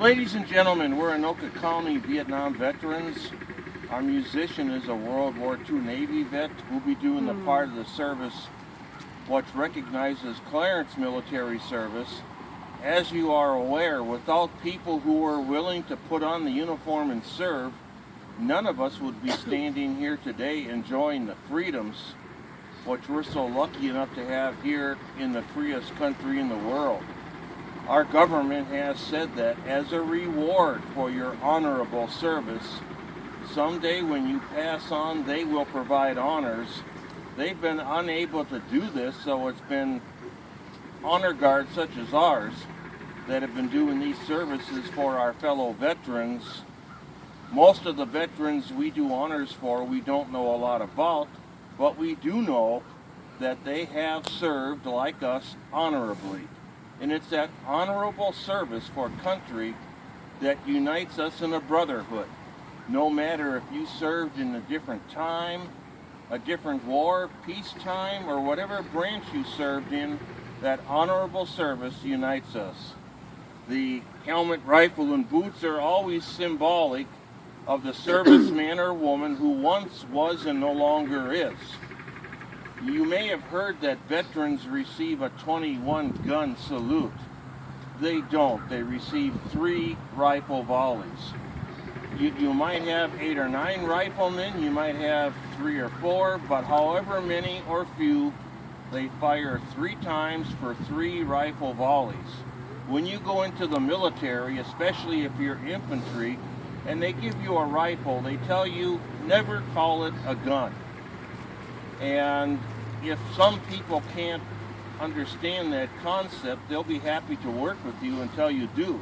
Ladies and gentlemen, we're Anoka County Vietnam veterans. Our musician is a World War II Navy vet who'll be doing the part of the service what's recognized as Clarence Military Service. As you are aware, without people who are willing to put on the uniform and serve, none of us would be standing here today enjoying the freedoms which we're so lucky enough to have here in the freest country in the world. Our government has said that as a reward for your honorable service, someday when you pass on, they will provide honors. They've been unable to do this, so it's been honor guards such as ours that have been doing these services for our fellow veterans. Most of the veterans we do honors for, we don't know a lot about, but we do know that they have served like us honorably. And it's that honorable service for country that unites us in a brotherhood. No matter if you served in a different time, a different war, peacetime, or whatever branch you served in, that honorable service unites us. The helmet, rifle, and boots are always symbolic of the serviceman or woman who once was and no longer is. You may have heard that veterans receive a 21-gun salute. They don't. They receive 3 rifle volleys. You might have 8 or 9 riflemen, you might have 3 or 4, but however many or few, they fire 3 times for 3 rifle volleys. When you go into the military, especially if you're infantry, and they give you a rifle, they tell you never call it a gun. And if some people can't understand that concept, they'll be happy to work with you until you do.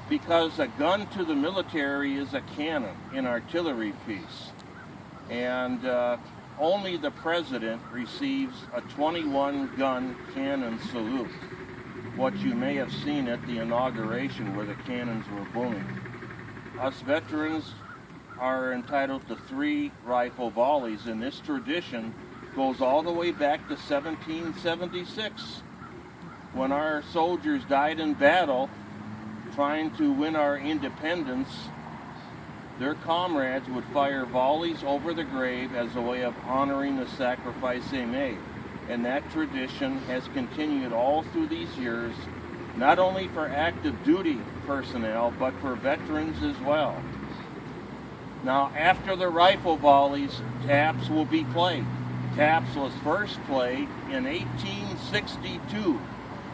Because a gun to the military is a cannon, an artillery piece. And only the president receives a 21-gun cannon salute, what you may have seen at the inauguration where the cannons were booming. Us veterans are entitled to 3 rifle volleys, and this tradition goes all the way back to 1776, when our soldiers died in battle trying to win our independence. Their comrades would fire volleys over the grave as a way of honoring the sacrifice they made. And that tradition has continued all through these years, not only for active duty personnel, but for veterans as well. Now, after the rifle volleys, taps will be played. Taps was first played in 1862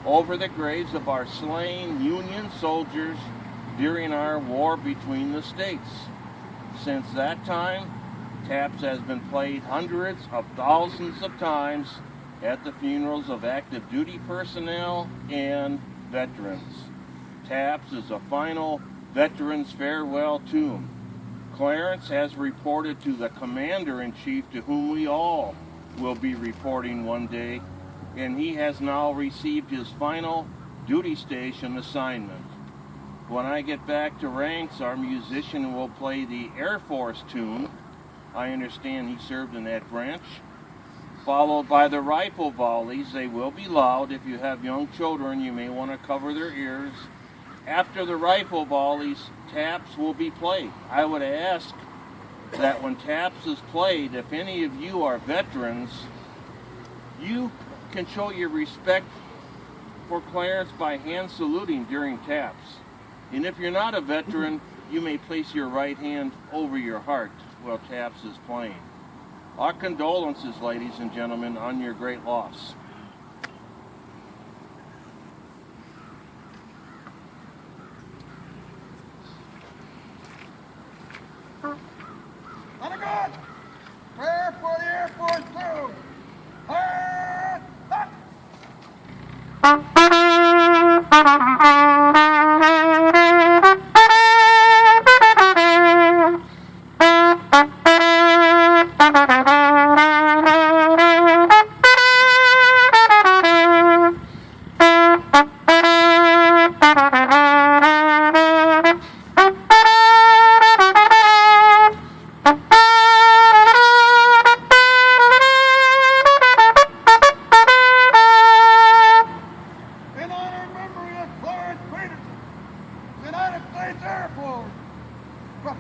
over the graves of our slain Union soldiers during our war between the states. Since that time, taps has been played hundreds of thousands of times at the funerals of active duty personnel and veterans. Taps is a final veterans farewell tune. Clarence has reported to the Commander-in-Chief, to whom we all will be reporting one day, and he has now received his final duty station assignment. When I get back to ranks, our musician will play the Air Force tune. I understand he served in that branch. Followed by the rifle volleys. They will be loud. If you have young children, you may want to cover their ears. After the rifle volleys, taps will be played. I would ask that when taps is played, if any of you are veterans, you can show your respect for Clarence by hand saluting during taps. And if you're not a veteran, you may place your right hand over your heart while taps is playing. Our condolences, ladies and gentlemen, on your great loss. Let it go! Prayer for the Air Force crew! Fire!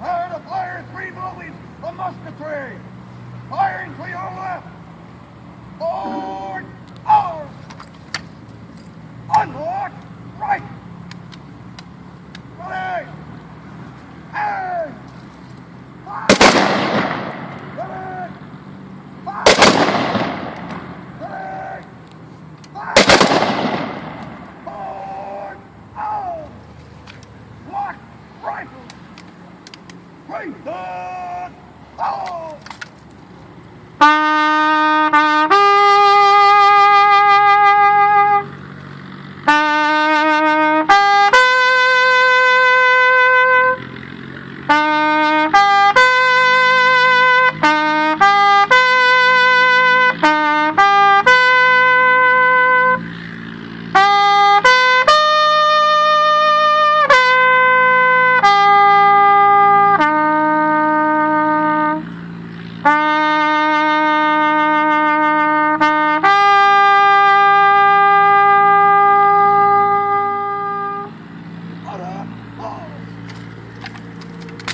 Prepare to fire 3 volleys of musketry. Firing to your left. Forward. Arms. Unlock. Right. Ready. Aim. Fire. Ready. Fire. Ready. Fire. Forward. Arms. Lock. Rifle. Raise the ball.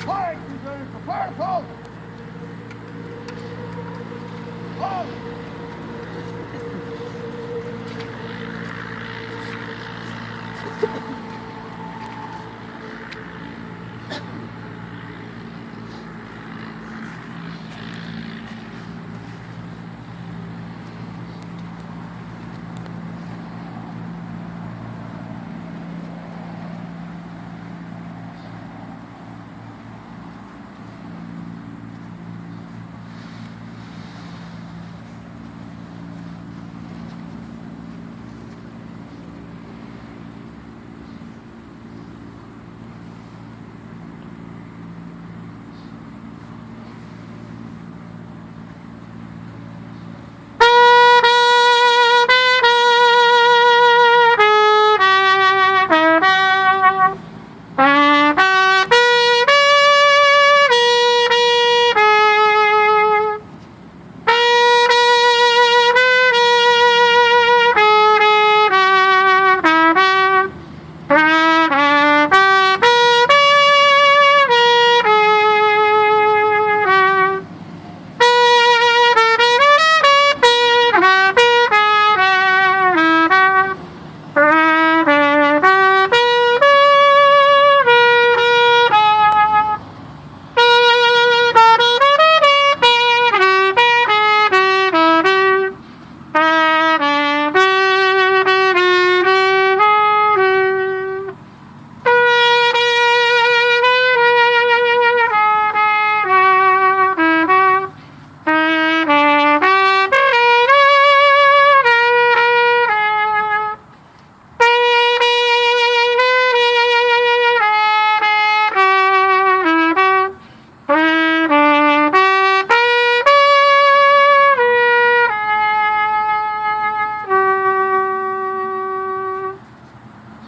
Flag presented for fire post.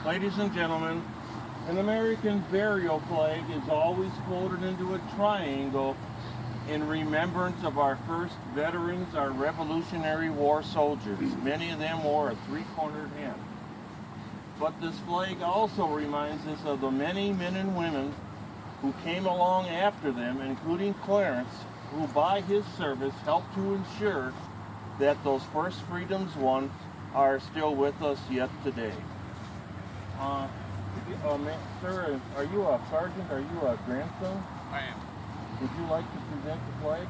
Ladies and gentlemen, an American burial flag is always floated into a triangle in remembrance of our first veterans, our Revolutionary War soldiers. Many of them wore a three-cornered hat. But this flag also reminds us of the many men and women who came along after them, including Clarence, who by his service helped to ensure that those first freedoms won are still with us yet today. Sir, are you a sergeant? Are you a grandson? I am. Would you like to present the flag?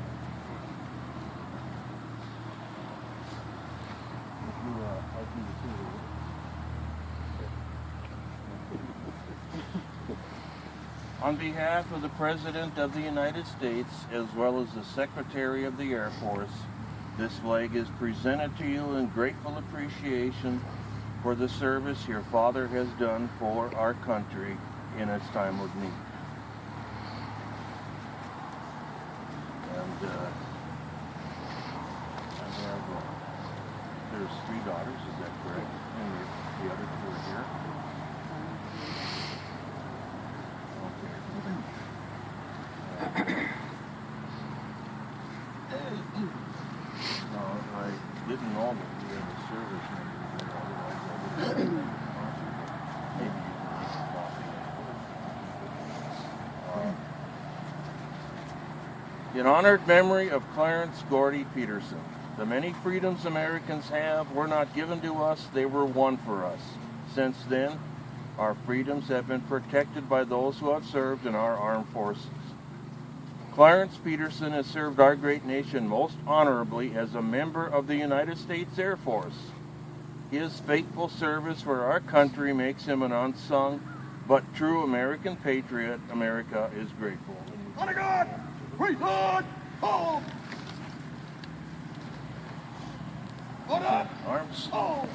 Would you like me to see it? On behalf of the President of the United States, as well as the Secretary of the Air Force, this flag is presented to you in grateful appreciation for the service your father has done for our country in its time of need. And there's 3 daughters, is that correct? And the other 2 are here? No, I didn't know that we had a service member here, otherwise I would have been maybe you can make a coffee. In honored memory of Clarence Gordy Peterson, the many freedoms Americans have were not given to us, they were won for us. Since then, our freedoms have been protected by those who have served in our armed forces. Clarence Peterson has served our great nation most honorably as a member of the United States Air Force. His faithful service for our country makes him an unsung but true American patriot. America is grateful. On God! Reload! Home! Hold up! Arms. Home!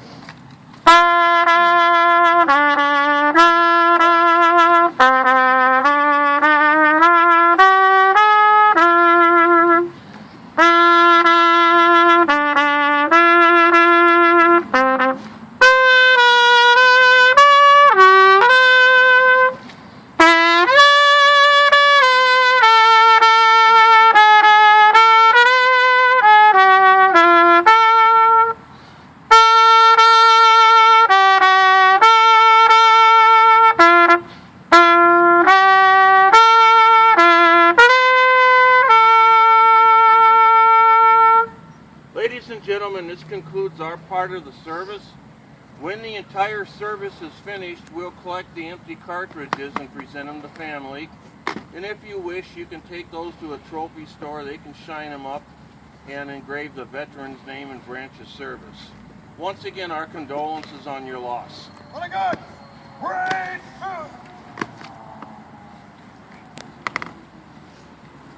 Ladies and gentlemen, this concludes our part of the service. When the entire service is finished, we'll collect the empty cartridges and present them to family. And if you wish, you can take those to a trophy store. They can shine them up and engrave the veteran's name and branch of service. Once again, our condolences on your loss. On God! Raise!